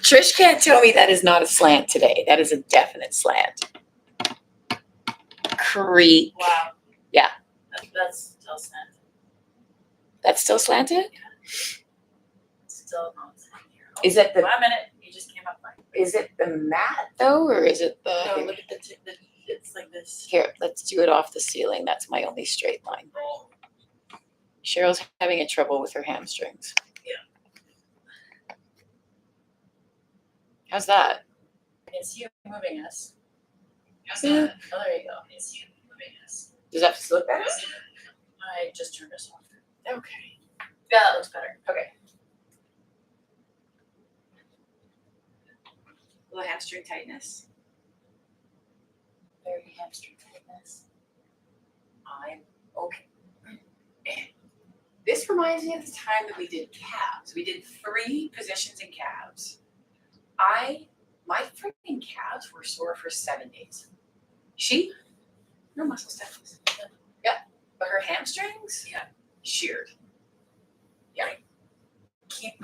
Trish can't tell me that is not a slant today. That is a definite slant. Creak. Wow. Yeah. That's still slanted. That's still slanted? Still not slanted here. Oh, Is it the 1 minute. You just came up fine. is it the mat though, or is it the No, look at the it's like this. here, let's do it off the ceiling. That's my only straight line. Cheryl's having a trouble with her hamstrings. Yeah. How's that? It's you moving us. How's that? Oh, there you go. It's you moving us. Does that look better? I just turned us off. Okay. Yeah, that looks better. Okay. A little hamstring tightness. Very hamstring tightness. I'm okay. This reminds me of the time that we did calves. We did 3 positions in calves. My freaking calves were sore for 7 days. She, no muscle stiffness. Yeah, but her hamstrings, Yeah, sheared. Yeah. Keep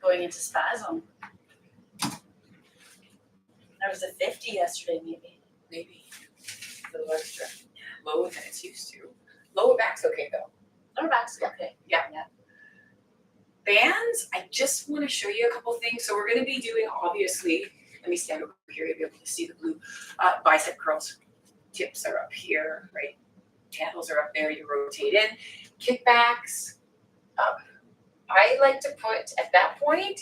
going into spasm. There was a 50 yesterday, maybe. Maybe a little extra. Lower than it's used to. Lower back's okay though. Lower back's okay. Yeah. Bands, I just want to show you a couple things. So we're going to be doing, obviously, let me stand over here, you'll be able to see the blue. Bicep curls. Tips are up here, right? Handles are up there, you rotate in. Kickbacks up. I like to put, at that point,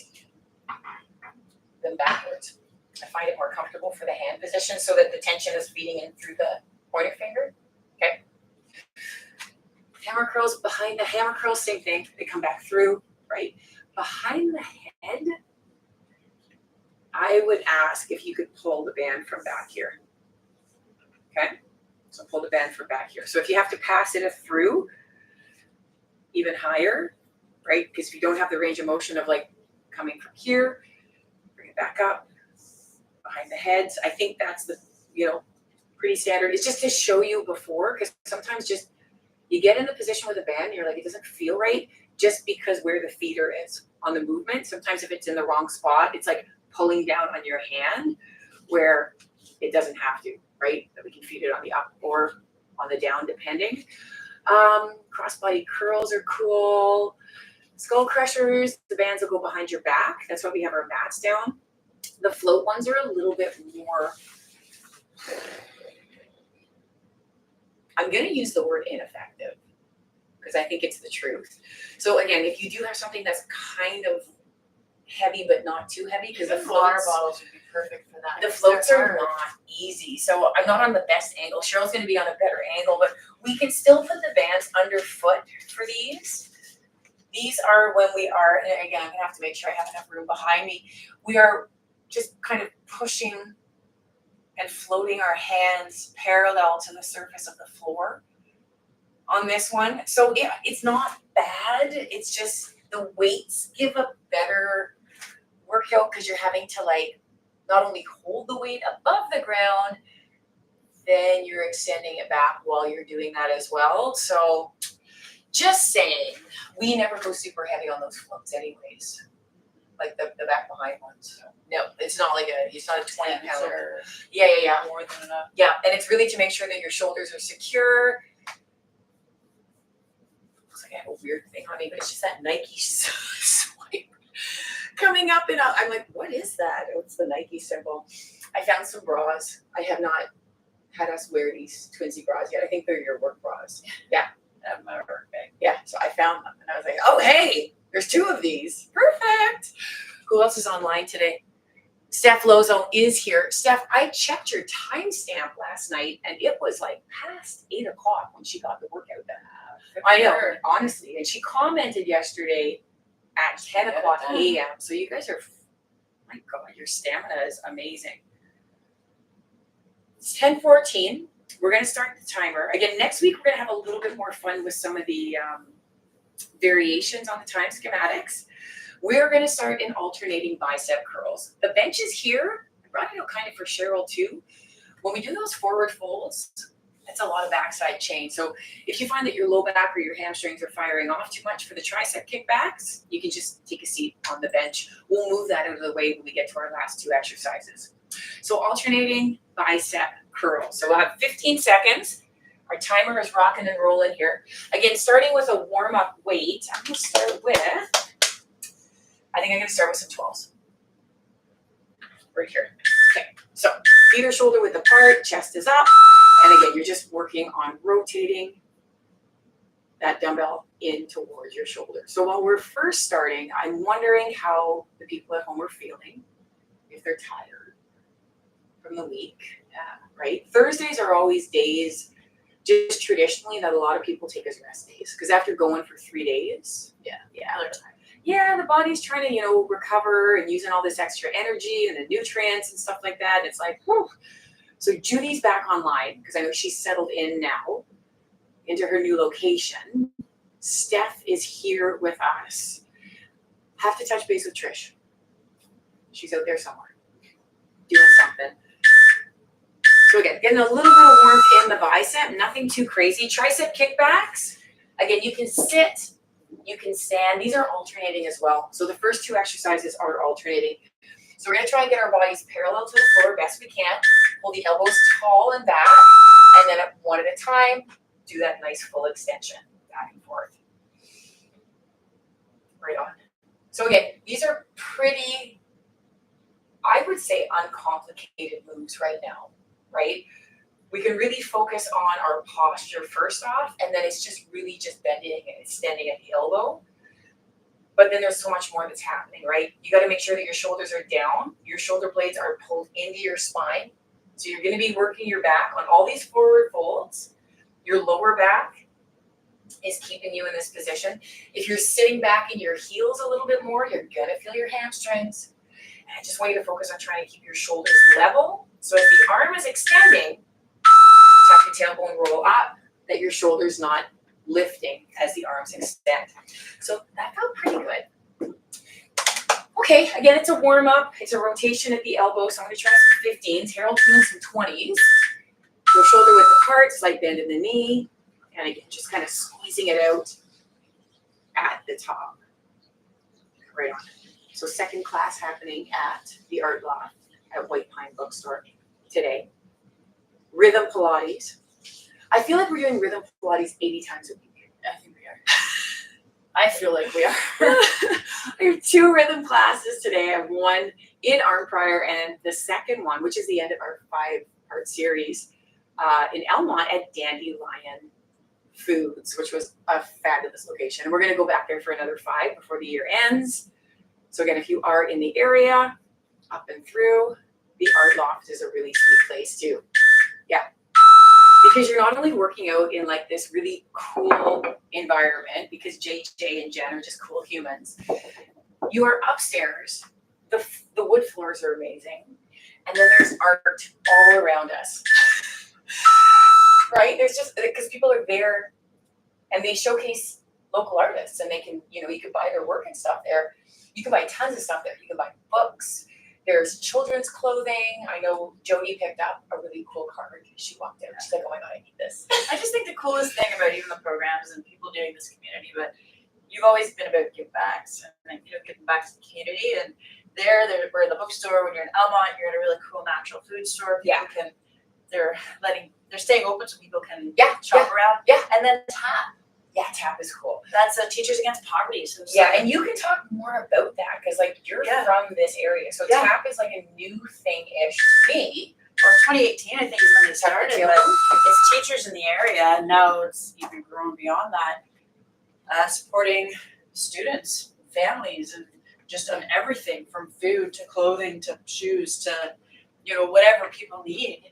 them backwards. I find it more comfortable for the hand position so that the tension is feeding in through the pointer finger. Okay. Hammer curls, behind the hammer curls, same thing. They come back through, right? Behind the head, I would ask if you could pull the band from back here. Okay? So pull the band from back here. So if you have to pass it through, even higher, right? Because if you don't have the range of motion of like coming from here, bring it back up, behind the heads. I think that's the, pretty standard. It's just to show you before, because sometimes just you get in the position with a band, you're like, it doesn't feel right just because where the feeder is on the movement. Sometimes if it's in the wrong spot, it's like pulling down on your hand where it doesn't have to, right? That we can feed it on the up or on the down, depending. Crossbody curls are cool. Skull crushers, the bands will go behind your back. That's why we have our mats down. The float ones are a little bit more, I'm going to use the word ineffective because I think it's the truth. So again, if you do have something that's kind of heavy but not too heavy, because the water floats, bottles would be perfect for that. the floats are not easy. So I'm not on the best angle. Cheryl's going to be on a better angle, but we can still put the bands underfoot for these. These are when we are, and again, I'm going to have to make sure I have enough room behind me. We are just kind of pushing and floating our hands parallel to the surface of the floor on this one. So yeah, it's not bad. It's just the weights give a better workout because you're having to like not only hold the weight above the ground, then you're extending it back while you're doing that as well. So just saying, we never go super heavy on those floats anyways. Like the back behind ones. No, it's not it's not a 20-pounder. Yeah. More than enough. Yeah, and it's really to make sure that your shoulders are secure. Looks like I have a weird thing on me, but it's just that Nike swipe coming up and up. I'm like, what is that? Oh, it's the Nike symbol. I found some bras. I have not had us wear these Twinsy bras yet. I think they're your work bras. Yeah. At my work bag. Yeah, so I found them and I was like, oh, hey, there's 2 of these. Perfect. Who else is online today? Steph Lozo is here. Steph, I checked your timestamp last night and it was like past 8 o'clock when she got the workout done. I know, honestly. And she commented yesterday at 10 o'clock a.m. So you guys are, my God, your stamina is amazing. It's 10:14. We're going to start the timer. Again, next week, we're going to have a little bit more fun with some of the variations on the time schematics. We're going to start in alternating bicep curls. The bench is here. I brought it out kind of for Cheryl too. When we do those forward folds, That's a lot of backside chain. So if you find that your low back or your hamstrings are firing off too much for the tricep kickbacks, you can just take a seat on the bench. We'll move that out of the way when we get to our last two exercises. So alternating bicep curls. So we'll have 15 seconds. Our timer is rocking and rolling here. Again, starting with a warm-up weight, I'm gonna start with, I think I'm gonna start with some 12s. Right here. Okay, so feet are shoulder width apart, chest is up. And again, you're just working on rotating that dumbbell in towards your shoulder. So while we're first starting, I'm wondering how the people at home are feeling, if they're tired from the week, right? Thursdays are always days, just traditionally, that a lot of people take as rest days. Because after going for 3 days, the body's trying to, recover and using all this extra energy and the nutrients and stuff like that. It's like, whew. So Judy's back online because I know she's settled in now into her new location. Steph is here with us. Have to touch base with Trish. She's out there somewhere doing something. So again, getting a little bit of warmth in the bicep, nothing too crazy. Tricep kickbacks. Again, you can sit, you can stand. These are alternating as well. So the first two exercises are alternating. So we're going to try and get our bodies parallel to the floor best we can. Hold the elbows tall and back. And then one at a time, do that nice full extension back and forth. Right on. So again, these are pretty, I would say, uncomplicated moves right now, right? We can really focus on our posture first off, and then it's just really just bending and extending at the elbow. But then there's so much more that's happening, right? You got to make sure that your shoulders are down. Your shoulder blades are pulled into your spine. So you're going to be working your back on all these forward folds. Your lower back is keeping you in this position. If you're sitting back in your heels a little bit more, you're going to feel your hamstrings. And I just want you to focus on trying to keep your shoulders level. So as the arm is extending, tuck your tailbone, roll up, that your shoulder's not lifting as the arms extend. So that felt pretty good. Okay, again, it's a warm up. It's a rotation at the elbow. So I'm going to try some 15s. Harold's doing some 20s. Go shoulder width apart, slight bend in the knee. And again, just kind of squeezing it out at the top. Right on. So second class happening at the Art Loft at White Pine Bookstore today. Rhythm Pilates. I feel like we're doing rhythm Pilates 80 times a week. I think we are. I feel like we are. I have 2 rhythm classes today. I have one in Arnprior and the second one, which is the end of our 5-part series, in Elmont at Dandelion Foods, which was a fabulous location. And we're going to go back there for another 5 before the year ends. So again, if you are in the area, up and through, the Art Loft is a really sweet place too. Yeah. Because you're not only working out in like this really cool environment, because JJ and Jen are just cool humans. You are upstairs. The wood floors are amazing. And then there's art all around us. Right? There's just, because people are there and they showcase local artists and they can, you can buy their work and stuff there. You can buy tons of stuff there. You can buy books. There's children's clothing. I know Jody picked up a really cool card. She walked out. She's like, oh my God, I need this. I just think the coolest thing about even the programs and people doing this community, but you've always been about give backs and giving back to the community. And we're in the bookstore. When you're in Elmont, you're in a really cool natural food store. People they're staying open so people can shop around. Yeah. And then TAP. Yeah, TAP is cool. That's Teachers Against Poverty. So and you can talk more about that because you're from this area. So TAP is like a new thing-ish to me. Well, 2018 I think is when they started, but it's teachers in the area. And now it's even grown beyond that, supporting students, families, and just on everything from food to clothing to shoes to whatever people need.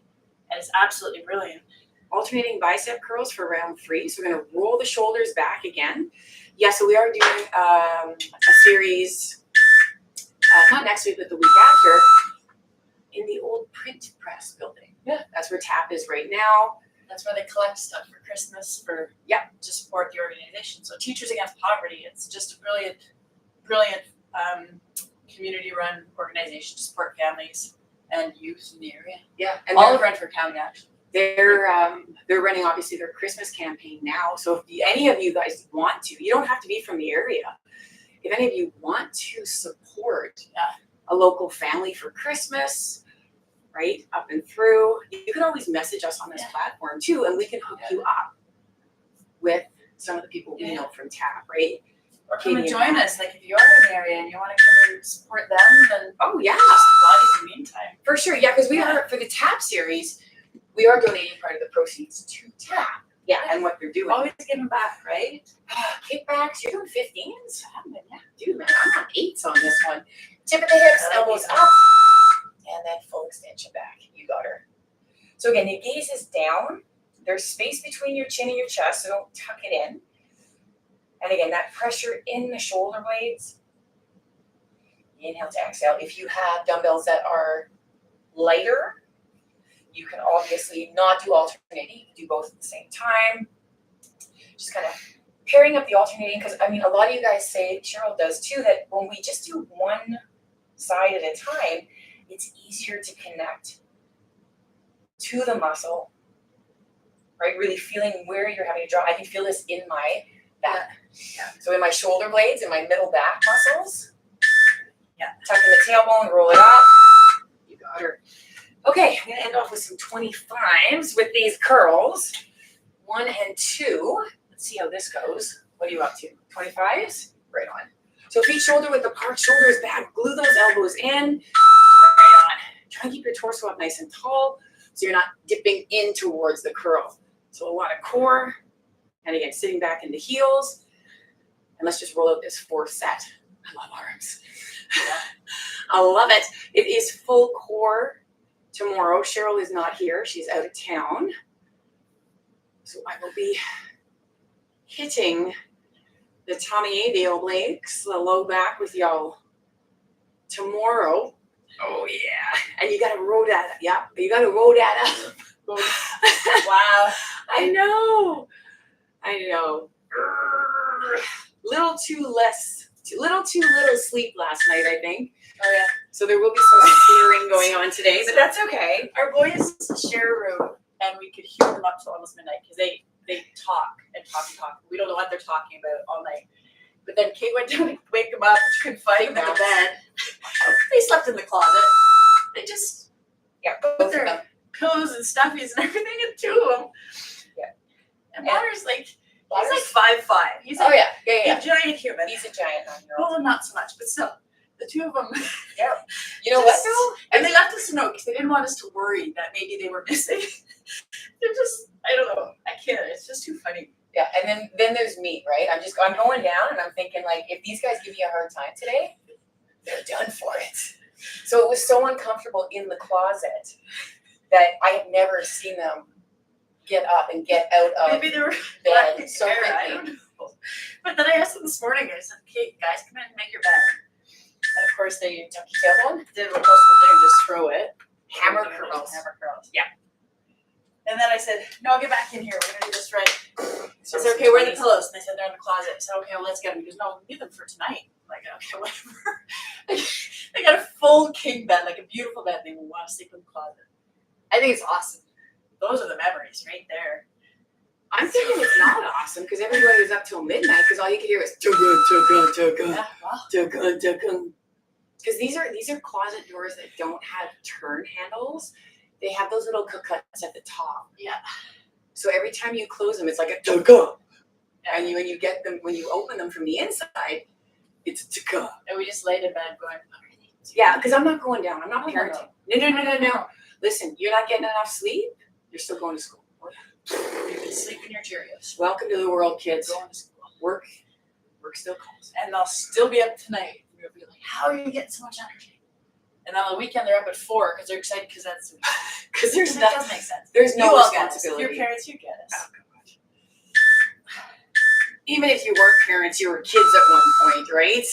And it's absolutely brilliant. Alternating bicep curls for round 3. So we're going to roll the shoulders back again. Yeah, so we are doing a series, not next week, but the week after, in the old print press building. Yeah. That's where TAP is right now. That's where they collect stuff for Christmas to support the organization. So Teachers Against Poverty, it's just a brilliant community-run organization to support families and youth in the area. Yeah. And all of Brantford County, actually. they're running obviously their Christmas campaign now. So if any of you guys want to, you don't have to be from the area. If any of you want to support a local family for Christmas, right, up and through, you can always message us on this platform too, and we can hook you up with some of the people we know from TAP, right? Or come and join us. Like if you are in the area and you want to come and support them, then oh yeah, supplies in the meantime. For sure, yeah, because we are for the TAP series, we are donating part of the proceeds to TAP. Yeah, and what they're doing. Always giving back, right? Kickbacks, you're doing 15s? Yeah, dude, man, I'm on 8s on this one. Tip of the hips, elbows up, and then full extension back. You got her. So again, your gaze is down. There's space between your chin and your chest, so don't tuck it in. And again, that pressure in the shoulder blades. Inhale to exhale. If you have dumbbells that are lighter, you can obviously not do alternating. You can do both at the same time. Just kind of pairing up the alternating, because I mean, a lot of you guys say, Cheryl does too, that when we just do one side at a time, it's easier to connect to the muscle, right? Really feeling where you're having to draw. I can feel this in my back. Yeah. So in my shoulder blades, in my middle back muscles. Yeah. Tuck in the tailbone, roll it up. You got her. Okay, I'm gonna end off with some 25s with these curls. 1 and 2. Let's see how this goes. What are you up to? 25s? Right on. So feet shoulder width apart, shoulders back, glue those elbows in. Right on. Try and keep your torso up nice and tall so you're not dipping in towards the curl. So a lot of core. And again, sitting back in the heels. And let's just roll out this 4th set. I love arms. I love it. It is full core tomorrow. Cheryl is not here. She's out of town. So I will be hitting the tummy, the obliques, the low back with y'all tomorrow. Oh yeah. And you gotta roll that up. Yeah, you gotta roll that up. Wow. I know. Little too little sleep last night, I think. Oh yeah. So there will be some slurring going on today, but that's okay. Our boys share a room, and we could hear them up till almost midnight because they talk and talk and talk. We don't know what they're talking about all night. But then Kate went down to wake them up. She couldn't find them in the bed. They slept in the closet. They just put their pillows and stuffies and everything in 2 of them. Yeah. And Bonner's like. He's like 5'5". He's like a giant human. He's a giant 9-year-old. Well, not so much, but still, the 2 of them. Yeah. You know what though? And they left us a note because they didn't want us to worry that maybe they were missing. They're just, I don't know. I can't. It's just too funny. Yeah, and then there's me, right? I'm going down, and I'm thinking like, if these guys give me a hard time today, they're done for it. So it was so uncomfortable in the closet that I had never seen them get up and get out of maybe they were bed so I quickly. don't know. But then I asked them this morning, I said, okay, guys, come in and make your bed. And of course they Tuck your tailbone, did what most of them do, just throw it. hammer curls. Yeah. And then I said, no, get back in here. We're going to do this right. So I said, okay, where are the pillows? And they said, they're in the closet. I said, okay, well, let's get them. He goes, no, we need them for tonight. I'm like, okay, whatever. They got a full king bed, like a beautiful bed. They want to sleep in the closet. I think it's awesome. Those are the memories right there. I'm thinking it's not awesome because everybody was up till midnight because all you could hear was Yeah, wow. because these are closet doors that don't have turn handles. They have those little cuts at the top. Yeah. So every time you close them, it's like a tuga. And when you get them, when you open them from the inside, it's a tuga. And we just laid in bed going, what are they doing? Yeah, because I'm not going down. I'm not No, parenting. No. Listen, you're not getting enough sleep. You're still going to school. You can sleep in your Cheerios. Welcome to the world, kids. Going to school. Work still calls. And they'll still be up tonight. We'll be like, how are you getting so much energy? And on the weekend, they're up at 4 because they're excited because that's because it doesn't make sense. There's no you responsibility. Your parents, you get us. Oh, God. Even if you weren't parents, you were kids at one point, right?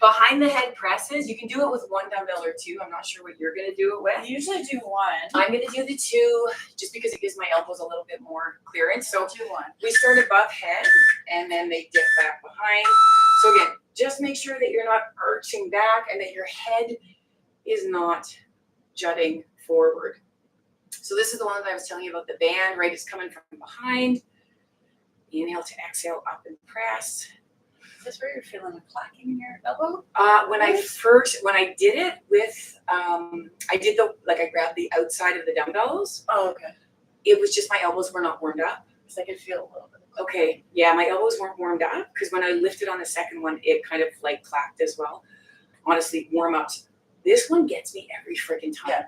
Behind the head presses, you can do it with 1 dumbbell or 2. I'm not sure what you're going to do it with. I usually do 1. I'm going to do the 2 just because it gives my elbows a little bit more clearance. So do 1. we start above head and then they dip back behind. So again, just make sure that you're not arching back and that your head is not jutting forward. So this is the one that I was telling you about, the band, right? It's coming from behind. Inhale to exhale, up and press. Is this where you're feeling the clacking in your elbow? When I did it with, I grabbed the outside of the dumbbells. Oh, okay. It was just my elbows were not warmed up. Because I could feel a little bit. Okay, yeah, my elbows weren't warmed up because when I lifted on the second one, it kind of like clacked as well. Honestly, warm ups. This one gets me every freaking time. Yeah.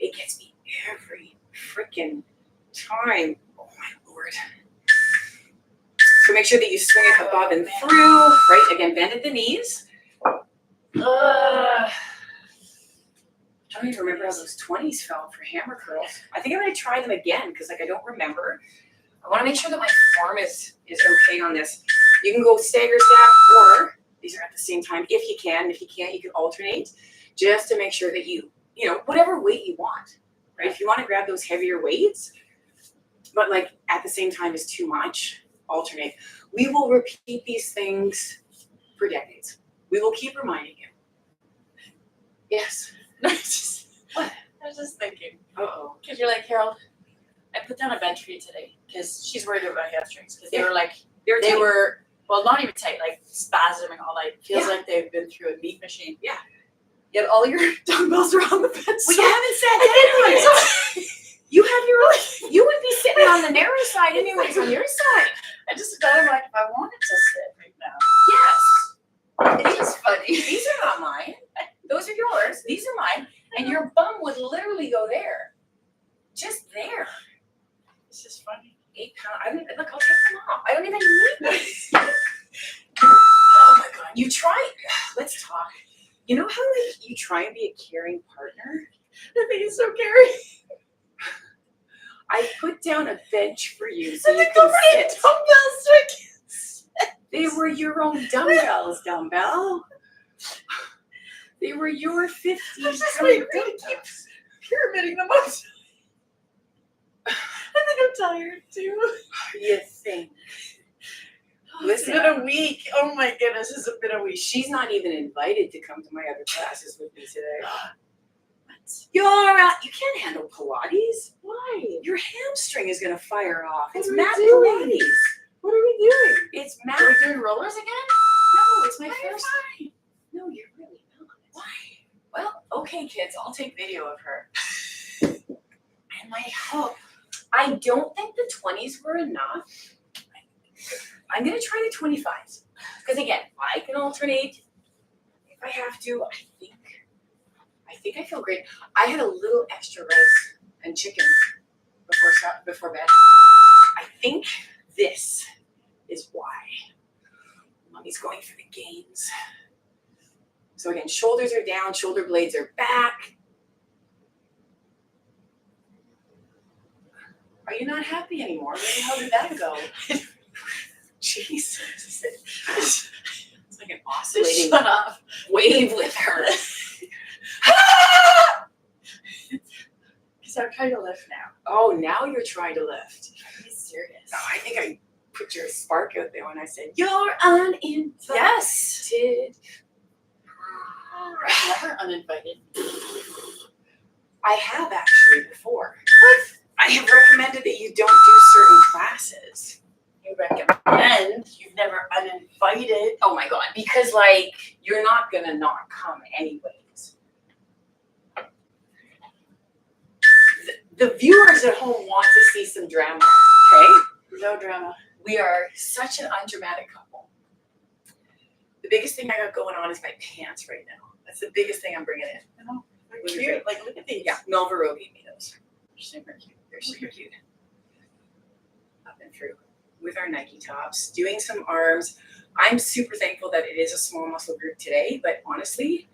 It gets me every freaking time. Oh my Lord. So make sure that you swing it above and through, right? Again, bend at the knees. I don't even remember how those 20s felt for hammer curls. I think I'm gonna try them again because I don't remember. I wanna make sure that my form is okay on this. You can go stagger stack or these are at the same time if you can. If you can't, you can alternate just to make sure that you whatever weight you want, right? If you wanna grab those heavier weights, but like at the same time is too much, alternate. We will repeat these things for decades. We will keep reminding you. Yes. What? I was just thinking. Uh-oh. Because you're like, Harold, I put down a bench for you today because she's worried about my hamstrings because they were like, they were, well, not even tight, like spasming all night. Feels like they've been through a meat machine. Yeah. Yet all your dumbbells are on the bench. Well, you haven't sat down on it. You have your own. You would be sitting on the narrow side anyways, on your side. I just felt like if I wanted to sit right now. Yes. It's just funny. These are not mine. Those are yours. These are mine. And your bum would literally go there. Just there. It's just funny. 8 pounds. Look, I'll take them off. I don't even need these. Oh my God. You try. Let's talk. You know how like you try and be a caring partner? I think it's so caring. I put down a bench for you so And you they can go right sit. dumbbells so I can't sit. They were your own dumbbells, dumbbell. They were your 50 That's just pound like really dumbbells. pyramiding them up. I think I'm tired too. You think? It's Listen, been a week. Oh my goodness, it's been a week. she's not even invited to come to my other classes with me today. What? You can't handle Pilates. Why? Your hamstring is gonna fire off. What It's are we Matt doing? Pilates. What are we doing? It's Matt. Are we doing rollers again? No, it's my Why are you first. fine? No, you're really not. Why? Well, okay, kids, I'll take video of her. And my hope. I don't think the 20s were enough. I'm gonna try the 25s. Because again, I can alternate if I have to. I think I feel great. I had a little extra rice and chicken before bed. I think this is why. Mommy's going for the gains. So again, shoulders are down, shoulder blades are back. Are you not happy anymore? Where the hell did that go? Jesus. It's like an oscillating Shut up. wave with her. Because I'm trying to lift now. Oh, now you're trying to lift. Be serious. Oh, I think I put your spark out there when I said, you're uninvited. Yes. I'm Never uninvited. I have actually before. What? I have recommended that you don't do certain classes. You recommend. You've never uninvited. Oh my God, because like, you're not gonna not come anyways. The viewers at home want to see some drama, okay? No drama. We are such an undramatic couple. The biggest thing I got going on is my pants right now. That's the biggest thing I'm bringing in. I know. They're Look at cute. it. Like, look at these. Yeah, Melvaro gave me those. They're super cute. They're super cute. Up and through with our Nike tops, doing some arms. I'm super thankful that it is a small muscle group today, but honestly,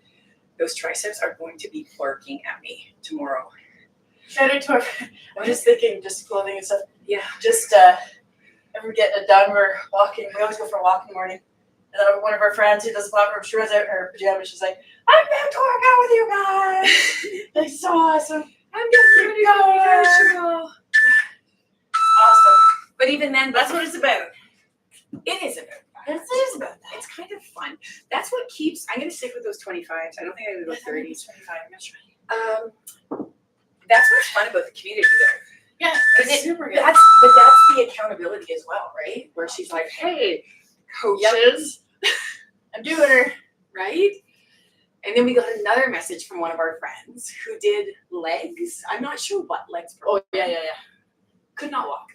those triceps are going to be barking at me tomorrow. Shout out to our. I'm just thinking, just clothing and stuff. Yeah. Just ever getting it done. We're walking. We always go for a walk in the morning. And then one of our friends who does platform, she runs out in her pajamas. She's like, "I'm back to work out with you guys. That's so awesome. I'm just ready to go. Awesome. But even then, That's what it's about. it is about that. It is about that. It's kind of fun. That's what keeps. I'm going to stick with those 25s. I don't think I'm going to go 30s. 25. I'm gonna try. That's what's fun about the community though. Yeah, it's super good. That's the accountability as well, right? Where she's like, hey, coaches, I'm doing her. right? And then we got another message from one of our friends who did legs. I'm not sure what legs. Oh, yeah. Could not walk.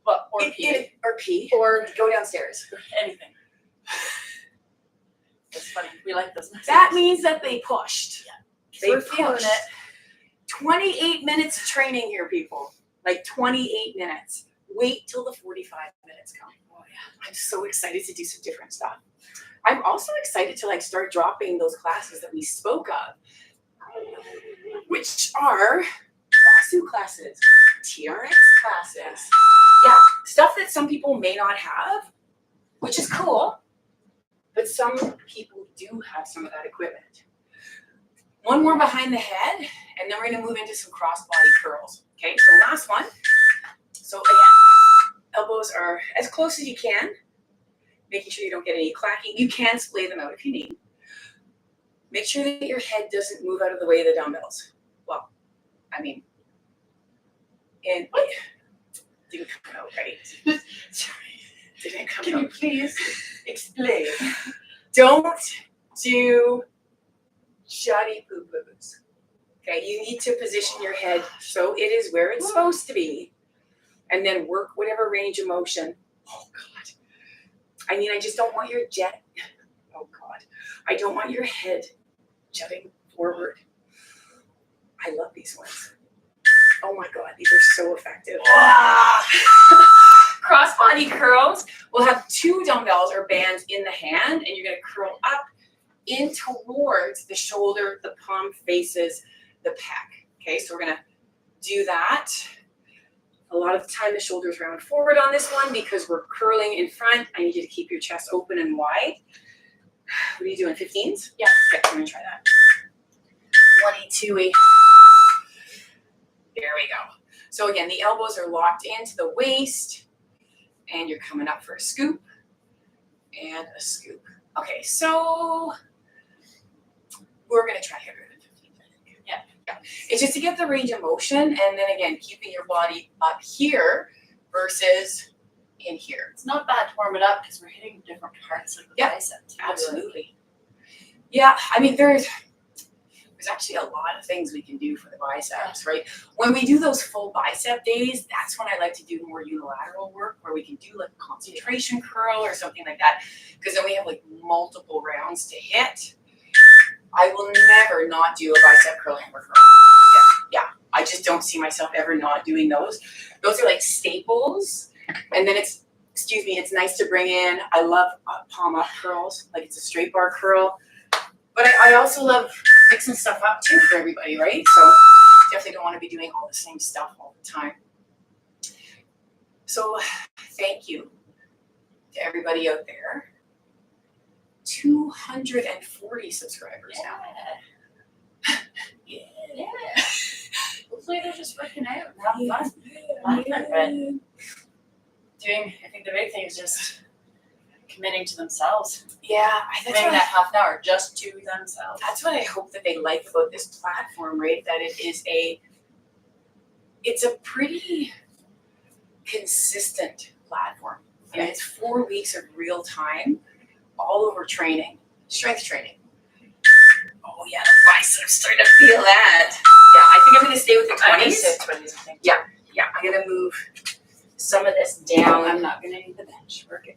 Well, or pee. Or pee. Or Go downstairs. anything. It's funny. We like this message. That means that they pushed. Yeah. They We're feeling pushed. it. 28 minutes of training here, people. Like 28 minutes. Wait till the 45 minutes come. Oh, yeah. I'm so excited to do some different stuff. I'm also excited to like start dropping those classes that we spoke of, which are BASU classes, TRX classes. Yeah, stuff that some people may not have, which is cool, but some people do have some of that equipment. One more behind the head, and then we're gonna move into some cross-body curls. Okay, so last one. So again, elbows are as close as you can, making sure you don't get any clacking. You can splay them out if you need. Make sure that your head doesn't move out of the way of the dumbbells. Well, I mean, and didn't come out right. Sorry, didn't come Can out. you please explain? Don't do shoddy poo-poos. Okay, you need to position your head so it is where it's supposed to be, and then work whatever range of motion. Oh God. I mean, I just don't want your I don't want your head jutting forward. I love these ones. Oh my God, these are so effective. Cross-body curls. We'll have 2 dumbbells or bands in the hand, and you're gonna curl up in towards the shoulder, the palm faces the pec. Okay, so we're gonna do that. A lot of the time the shoulders round forward on this one because we're curling in front. I need you to keep your chest open and wide. What are you doing, 15s? Yeah. Okay, I'm gonna try that. 1-2-y. There we go. So again, the elbows are locked into the waist and you're coming up for a scoop and a scoop. Okay, so we're gonna try harder than 15, I think. Yeah. It's just to get the range of motion, and then again, keeping your body up here versus in here. It's not bad to warm it up because we're hitting different parts of the bicep. Absolutely. Yeah, I mean, there's actually a lot of things we can do for the biceps, right? When we do those full bicep days, that's when I like to do more unilateral work where we can do like a concentration curl or something like that, because then we have like multiple rounds to hit. I will never not do a bicep curl, hammer curl. Yeah. I just don't see myself ever not doing those. Those are like staples. And then it's nice to bring in. I love palm up curls, like it's a straight bar curl. But I also love mixing stuff up too for everybody, right? So definitely don't want to be doing all the same stuff all the time. So thank you to everybody out there. 240 subscribers now. Yeah. Hopefully they're just working out and having fun. But I think the big thing is just committing to themselves. Yeah, Committing that half an hour just to themselves. That's what I hope that they like about this platform, right? That it's a pretty consistent platform. I mean, it's 4 weeks of real time, all over training, strength training. Oh yeah, the biceps, starting to feel that. Yeah, I think I'm gonna stay with the 20s. Yeah, I'm gonna move some of this down. I'm not gonna need the bench. We're good.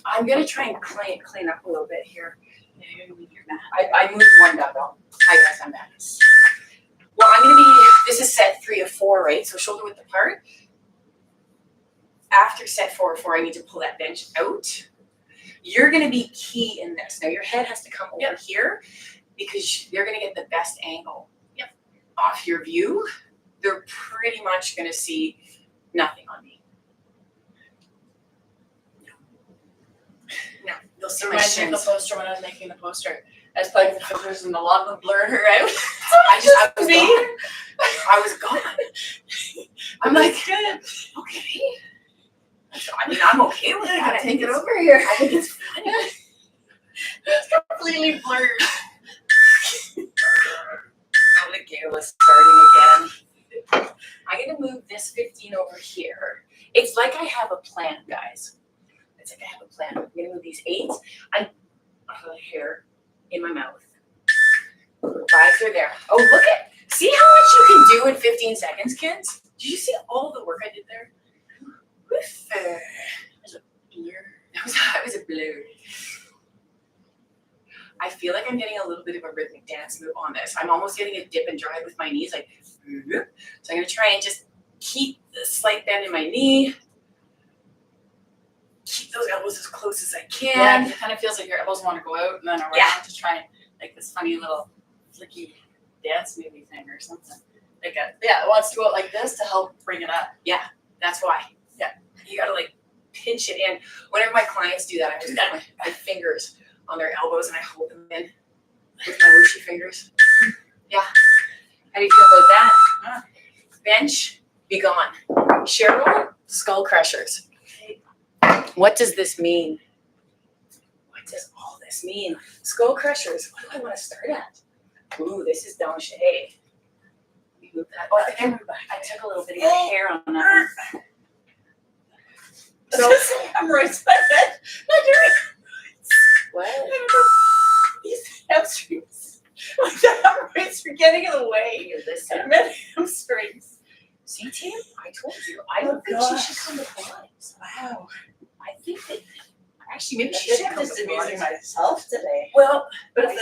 I'm gonna try and clean up a little bit here. Yeah, you're gonna move your mat. I moved 1 dumbbell. Hi guys, I'm back. Well, this is set 3 of 4, right? So shoulder width apart. After set 4 of 4, I need to pull that bench out. You're gonna be key in this. Now your head has to come over here because you're gonna get the best angle off your view. They're pretty much gonna see nothing on me. No, they'll see my Reminds me of the shins. poster when I was making the poster. I was putting the filters and a lot of them blurred her out. I was gone. I'm like, good. okay. I mean, I'm okay with it. I gotta take it It's- over here. I think it's funny. It's completely blurred. Oh, the gale is starting again. 15 over here. It's like I have a plan, guys. It's like I have a plan. I'm gonna move these 8s. I have hair in my mouth. 5s are there. Oh, look at, see how much you can do in 15 seconds, kids? Did you see all the work I did there? That was a blur. That was a blur. I feel like I'm getting a little bit of a rhythmic dance move on this. I'm almost getting a dip and drive with my knees, like, so I'm gonna try and just keep the slight bend in my knee. Keep those elbows as close as I can. Yeah, it kind of feels like your elbows want to go out and then around to try and like this funny little flicky dance movie thing or something. Like it wants to go out like this to help bring it up. Yeah, that's why. Yeah, you gotta like pinch it in. Whenever my clients do that, I just got my fingers on their elbows and I hold them in with my whooshy fingers. Yeah. How do you feel about that? Huh. Bench, be gone. Cheryl, skull crushers. What does this mean? What does all this mean? Skull crushers. What do I want to start at? Ooh, this is Danger. Move that. Oh, I think I took a little bit of your hair on that one. So hemorrhoids. What? I don't know. These hamstrings. Like the hemorrhoids are getting in the way. Here, listen. I meant hamstrings. See, Tim? I told you. I don't think she should come to Pilates. Wow. I think that actually maybe I she should think I'm come just to amusing Pilates. myself today. Well, But if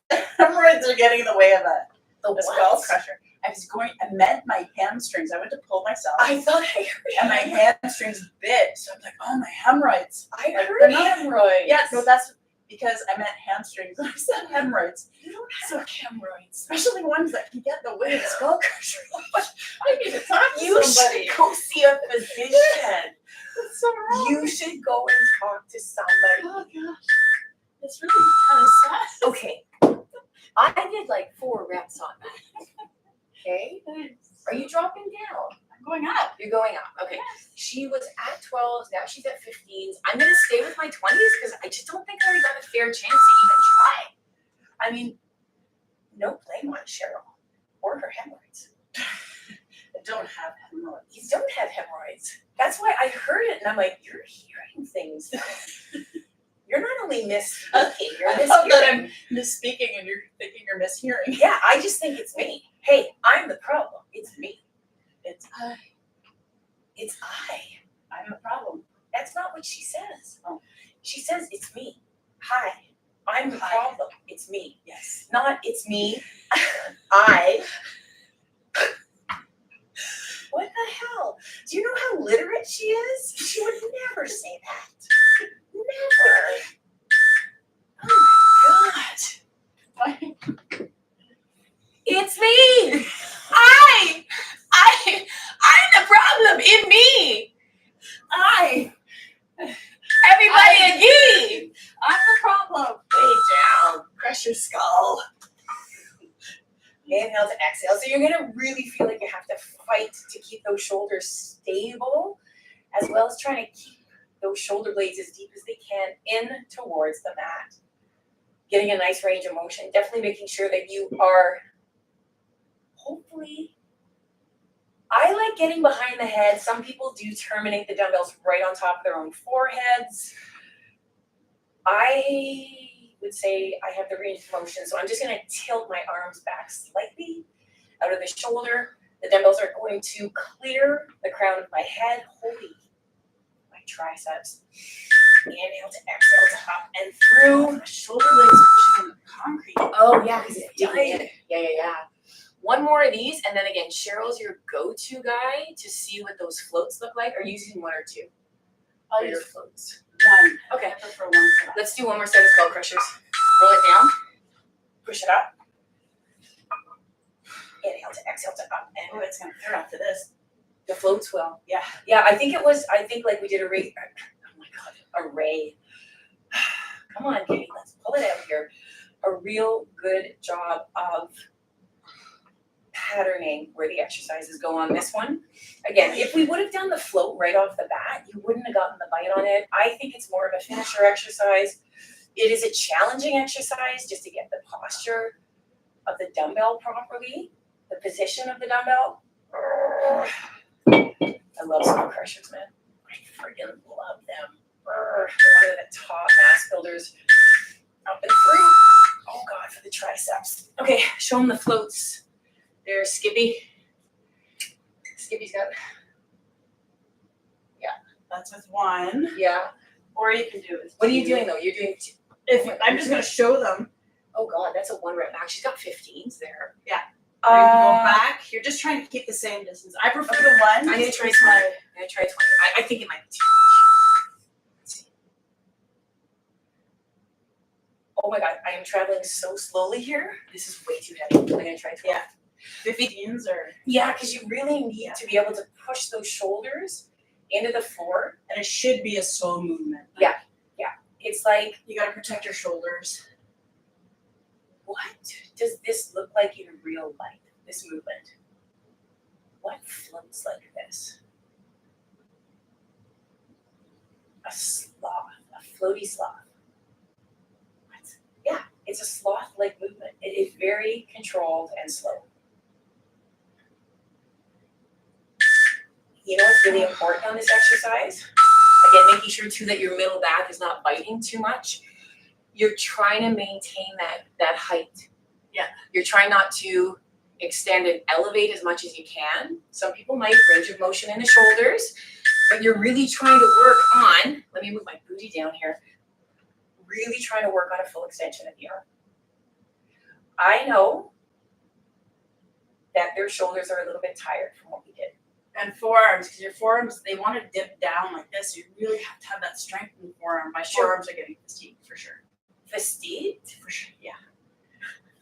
the hemorrhoids are getting in the way of the a skull what? crusher, I meant my hamstrings. I went to pull myself. I thought I heard and my hamstrings bit. So I'm like, oh, my hemorrhoids. I Like, heard they're not- hemorrhoids. Yeah, no, that's because I meant hamstrings. I said hemorrhoids. You don't have hemorrhoids. Especially ones that can get in the way of the skull crusher. I need to talk to You somebody. should go see a physician. That's so wrong. You should go and talk to somebody. Oh gosh. It's really kind of sad. Okay. I did like 4 reps on that. Okay. Are you dropping down? I'm going up. You're going up. Okay. She was at 12s. Now she's at 15s. I'm going to stay with my 20s because I just don't think I got a fair chance to even try. I mean, no blame on Cheryl or her hemorrhoids. I don't have hemorrhoids. You don't have hemorrhoids. That's why I heard it and I'm like, you're hearing things. You're not only misspeaking, you're I love that I'm mishearing. misspeaking and you're thinking you're mishearing. Yeah, I just think it's me. Hey, I'm the problem. It's me. It's I. It's I. I'm the problem. That's not what she says. Oh. She says it's me. Hi. I'm the Hi. problem. It's me. Yes. Not it's me. I. What the hell? Do you know how literate she is? She would never say that. Never. Oh my God. It's me. I'm the problem in me. Everybody agree. I'm the problem. Way down. Crush your skull. Inhale to exhale. So you're gonna really feel like you have to fight to keep those shoulders stable, as well as trying to keep those shoulder blades as deep as they can in towards the mat. Getting a nice range of motion. Definitely making sure that you are hopefully. I like getting behind the head. Some people do terminate the dumbbells right on top of their own foreheads. I would say I have the range of motion, so I'm just going to tilt my arms back slightly out of the shoulder. The dumbbells are going to clear the crown of my head, holding my triceps. Inhale to exhale to up and through. My shoulder blades pushing on the concrete. Oh, yeah, because it's digging digging in. Yeah. One more of these, and then again, Cheryl's your go-to guy to see what those floats look like. Are you using 1 or 2? I'll For your use floats. 1. Okay. I prefer 1 for that. Let's do one more set of skull crushers. Roll it down. Push it up. Inhale to exhale to up. Oh, And it's going to hurt after this. the floats will. Yeah. Yeah, I think like we did a ray. Oh my God, a ray. Come on, Katie, let's pull it out here. A real good job of patterning where the exercises go on this one. Again, if we would have done the float right off the bat, you wouldn't have gotten the bite on it. I think it's more of a finisher exercise. It is a challenging exercise just to get the posture of the dumbbell properly, the position of the dumbbell. love skull crushers, man. I freaking love them. They're one of the top mass builders up and through. Oh God, for the triceps. Okay, show them the floats. There's Skippy. Skippy's got. That's with one. Yeah. Or you can do it with What are you two. doing though? You're doing. I'm just gonna show them. Oh God, that's a 1 rep max. She's got 15s there. Yeah. Or you can go back. You're just trying to keep the same distance. I prefer the one. I'm gonna try 20. I'm gonna try 20. I think it might be too much. Let's see. Oh my God, I am traveling so slowly here. This is way too heavy. I'm gonna try 12. Yeah. 15s or. Yeah, because you really need to be able to push those shoulders into the floor. And it should be a slow movement. Yeah. It's like, You gotta protect your shoulders. what does this look like in real life? This movement. What floats like this? A sloth, a floaty sloth. What? Yeah, it's a sloth-like movement. It is very controlled and slow. You know what's really important on this exercise? Again, making sure too that your middle back is not biting too much. You're trying to maintain that height. Yeah. You're trying not to extend and elevate as much as you can. Some people might range of motion in the shoulders, but you're really trying to work on, let me move my booty down here, really trying to work on a full extension of the arm. I know that their shoulders are a little bit tired from what we did. And forearms, because your forearms, they want to dip down like this. You really have to have that strength in the forearm. My forearms are getting fatigued for sure. Fatigued? For sure, yeah.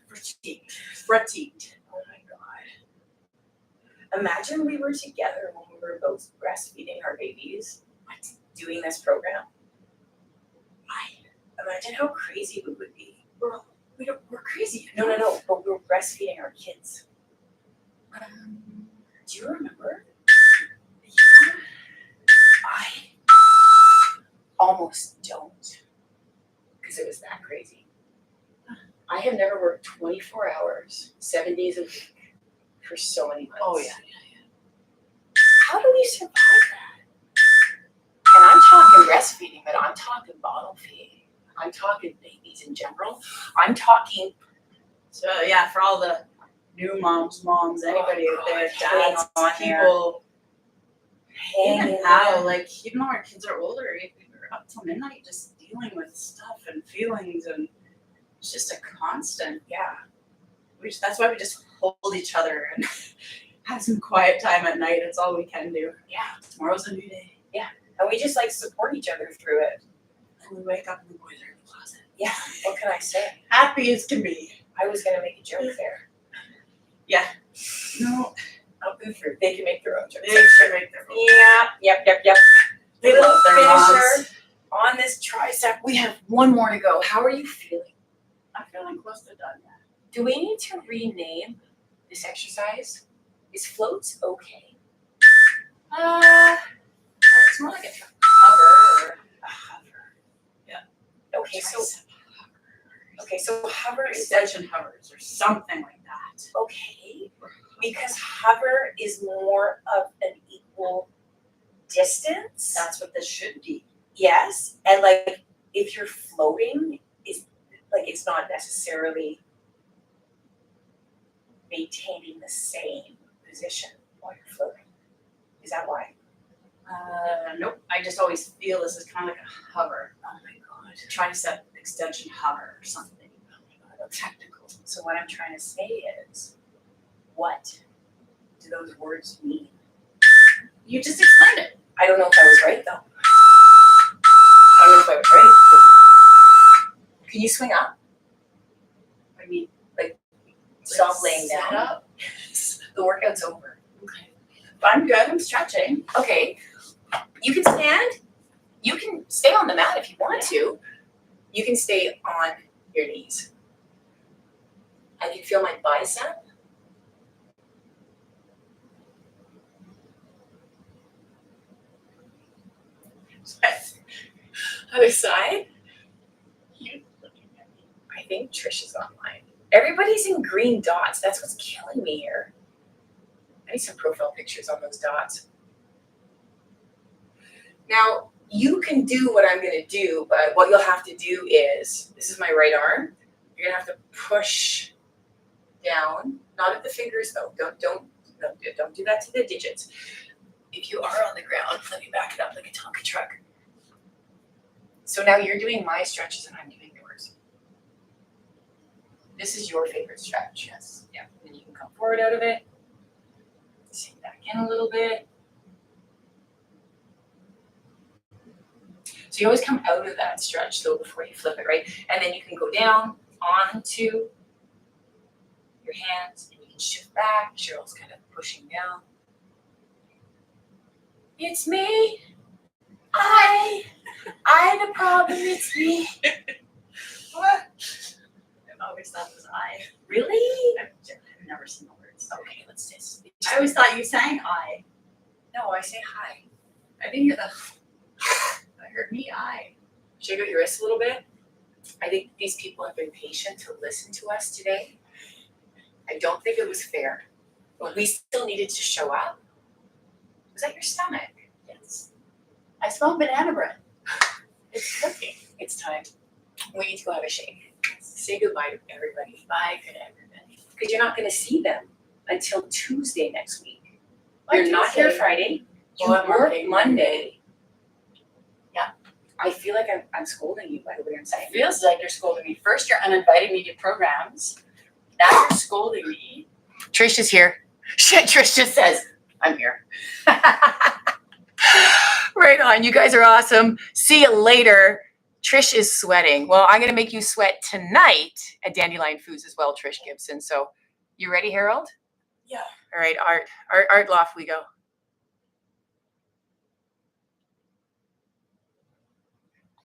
Fatigued. Oh my God. Imagine we were together when we were both breastfeeding our babies, doing this program. Imagine how crazy we would be. We're crazy. No, but we were breastfeeding our kids. Do you remember? Yeah. I almost don't, because it was that crazy. I have never worked 24 hours, 7 days a week for so many months. Oh yeah. How do we survive that? And I'm talking breastfeeding, but I'm talking bottle feeding. I'm talking babies in general. I'm talking. So yeah, for all the new moms, anybody out there, dads, on people, Hang even now, like even though our kids are older, we're up till midnight just dealing with stuff and feelings, and it's just a constant. Yeah. That's why we just hold each other and have some quiet time at night. It's all we can do. Yeah. Tomorrow's a new day. And we just like support each other through it. And we wake up and the boys are in the closet. Yeah. What can I say? Happy as can be. I was gonna make a joke there. No, I'll go through. They can make their own jokes. they should make their own. Yeah. Yep. They Little love their finisher moms. on this tricep. We have one more to go. How are you feeling? I'm feeling close to done. Do we need to rename this exercise? Is floats okay? It's more like a hover or a hover. Yeah. Okay, so hover is like, Extension hovers or something like that. okay, because hover is more of an equal distance. That's what this should be. Yes, and like if you're floating, is like it's not necessarily maintaining the same position while you're floating. Is that why? Nope. I just always feel this is kind of like a hover. Oh my God. Tricep extension hover or something. Oh my God, technical. So what I'm trying to say is, what do those words mean? You just explained it. I don't know if I was right though. I don't know if I was right. Can you swing up? I mean, Stop laying set down. up. The workout's over. Okay. I'm good. I'm stretching. Okay. You can stand. You can stay on the mat if you want to. You can stay on your knees. I can feel my bicep. Other side. I think Trish is online. Everybody's in green dots. That's what's killing me here. I need some profile pictures on those dots. Now, you can do what I'm gonna do, but what you'll have to do is, this is my right arm, you're gonna have to push down, not at the fingers though, don't do that to the digits. If you are on the ground, let me back it up like a Tonka truck. So now you're doing my stretches and I'm doing yours. This is your favorite stretch. Yes. Yeah, and you can come forward out of it, sink back in a little bit. So you always come out of that stretch though before you flip it, right? And then you can go down onto your hands and you can shift back. Cheryl's kind of pushing down. It's me. I the problem, it's me. What? I've always thought it was I. Really? I've never seen the words. Okay, let's just. I always thought you sang I. No, I say hi. I didn't hear the. I heard me I. Shake out your wrist a little bit. I think these people have been patient to listen to us today. I don't think it was fair, but we still needed to show up. Was that your stomach? Yes. I smell banana bread. It's cooking. It's time. We need to go have a shake. Say goodbye to everybody. Bye, good everybody. Because you're not going to see them until Tuesday next week. Why You're not here Tuesday? Friday. You Well, I'm work working Monday. Yeah. I feel like I'm scolding you by the way I'm saying. It feels like you're scolding me. First, you're uninviting me to programs. Now you're scolding me. Trish is here. Trish just says, I'm here. Right on. You guys are awesome. See you later. Trish is sweating. Well, I'm going to make you sweat tonight at Dandelion Foods as well, Trish Gibson. So you ready, Harold? Yeah. All right, Art Loft, we go.